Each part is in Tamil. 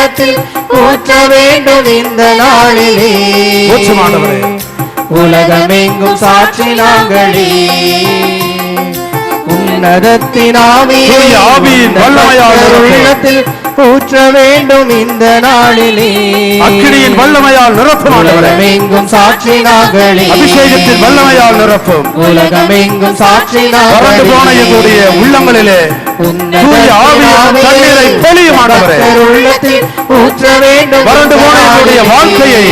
உள்ளத்தில் ஊற்ற வேண்டும் இந்த நாளிலே. உலகமெங்கும் சாட்சி நாங்களே. உன்னதத்தின் ஆவியின் உள்ளத்தில் ஊற்ற வேண்டும் இந்த நாளிலே. அக்கினியின் வல்லமையால் நிரப்பும் உலகமெங்கும் சாட்சி நாங்களே. அபிஷேகத்தின் வல்லமையால் நிரப்பும். உலகமெங்கும் சாட்சி வறண்டு போன எங்களுடைய உள்ளங்களிலே தண்ணீரை பொழியும் ஆண்டவரே. உள்ளத்தில் ஊற்ற வேண்டும் வறண்டு போன எங்களுடைய வாழ்க்கையை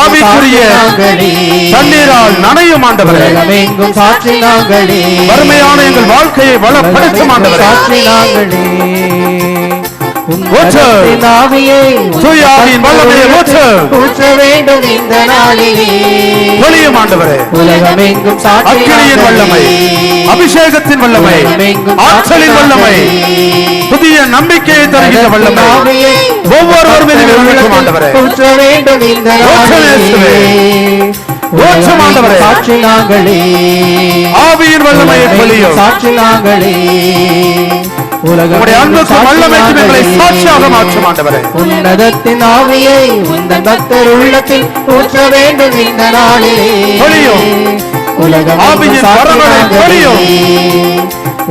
ஆவிக்குரிய தண்ணீரால் நனையும் ஆண்டவரே. உலகமெங்கும் சாட்சி நாங்களே. வறுமையான எங்கள் வாழ்க்கையை வளப்படுத்தும் ஆண்டவரே. சாட்சி நாங்களே. ஊற்ற வேண்டும் இந்த நாளிலே. பொழியும் ஆண்டவரே. உலகமெங்கும் சாட்சி அக்கினியின் வல்லமை, அபிஷேகத்தின் வல்லமை, ஆற்றலின் வல்லமை, புதிய நம்பிக்கையை தருகின்ற வல்லமை ஒவ்வொருவரும் மீதும் ஆண்டவரே. ஊற்ற வேண்டும் இந்த நாளிலே. சாட்சி நாங்களே. ஆவியின் வல்லமையை பொழியும். சாட்சி நாங்களே. உன்னதத்தின் ஆவியை உந்தன் பக்தர் உள்ளத்தில் ஊற்ற வேண்டும் இந்த நாளிலே.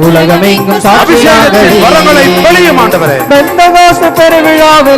உலகமெங்கும் சாட்சி நாங்களே. வரங்களை பொழியும் ஆண்டவரே. பெந்தகோஸ்து பெருவிழாவில்